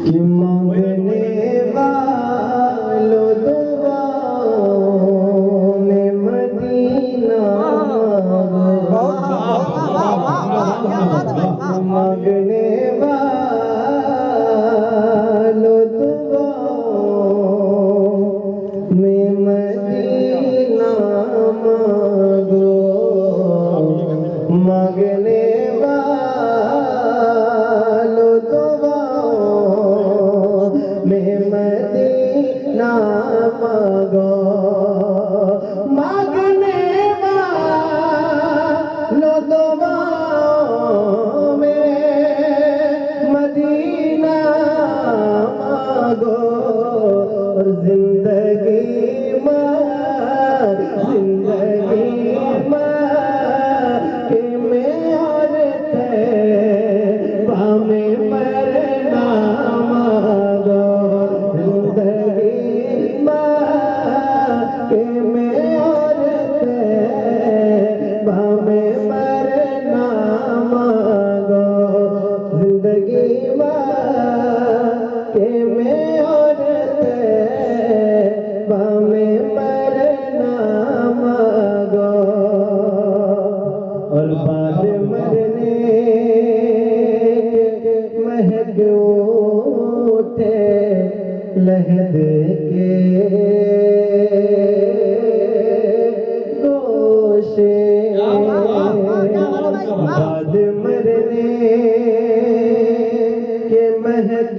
कि मांगने वालों दुआओं में मदीना मांगने वालों दुआओं में मदीना मांगो मांगने वालों दुआओं में मदीना मांगो मांगने वालों दुआओं में मदीना मांगो और जिंदगी के में और तैबा में मरना मांगो जिंदगी के में और तैबा में मरना मांगो जिंदगी के में और तैबा में मरना मांगो और बाद मरने महक उठे लहद के गोशे बाद मरने के महक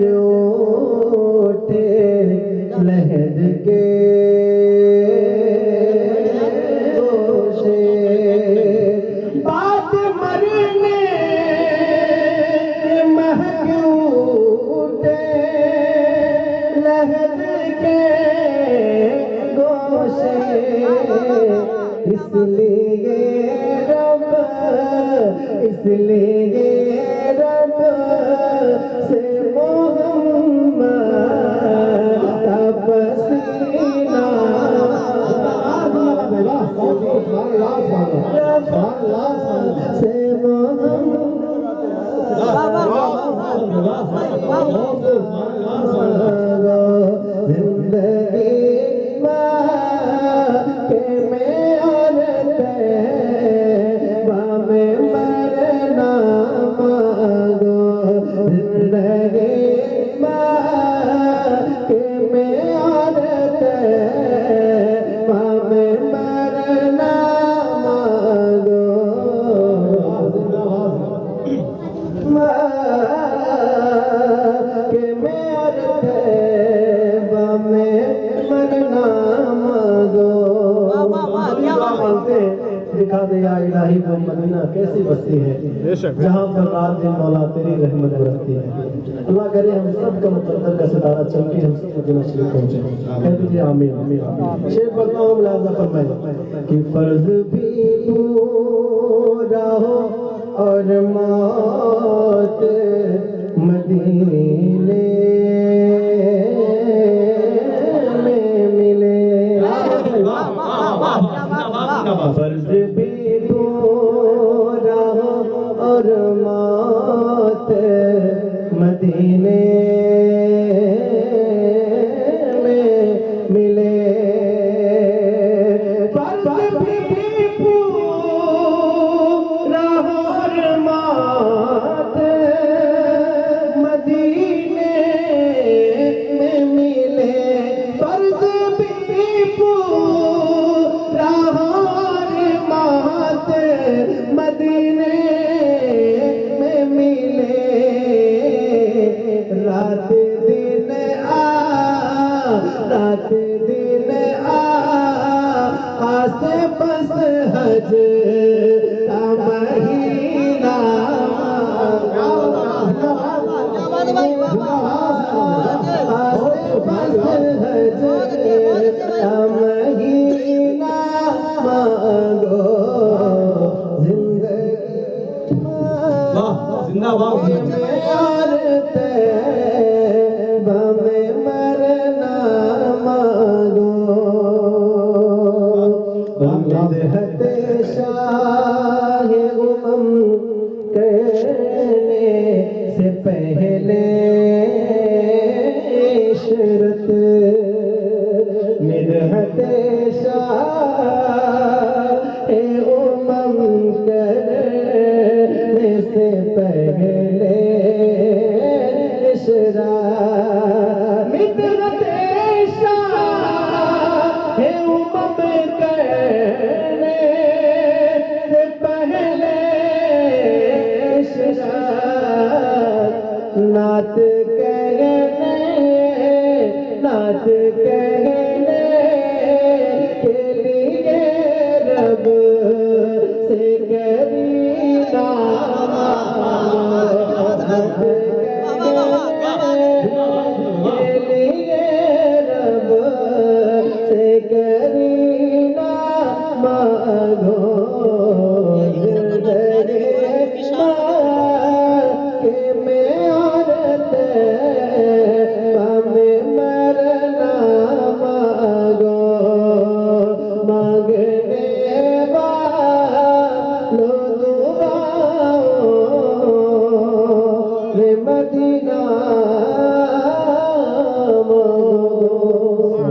उठे लहद के गोशे बाद मरने महक उठे लहद के गोशे इसलिए रब से मोहम्मद का पसीना से जिंदगी के में और तैबा में मरना मांगो जिंदगी के में और तैबा में मरना मांगो के में और तैबा में मरना मांगो दिखा दे या इलाही वो मदीना कैसी बस्ती है जहाँ पर रात दिन मौला तेरी रहमत बरसती है। अल्लाह करे हम सब का मुकद्दर का सितारा चमके हम सब मदीना शरीफ पहुंचे। कह दीजिए आमीन। शेर पढ़ता हूँ मुलाज़ा फरमाए कि फर्ज भी पूरा हो और मौत मदीने में मिले फर्ज भी पूरा हो और मौत मदीने में मिले फर्ज भी पूरा हो और मौत मदीने में मिले फर्ज भी पूरा हो मदीने में मिले रात दिन आसे बस हज का महीना आसे बस हज का महीना मांगो और तैबा में मरना मांगो मदहते शाह उमम करने से पहले नात कहने के लिए रब से करीना नात कहने के लिए रब से करीना मांगो मदीना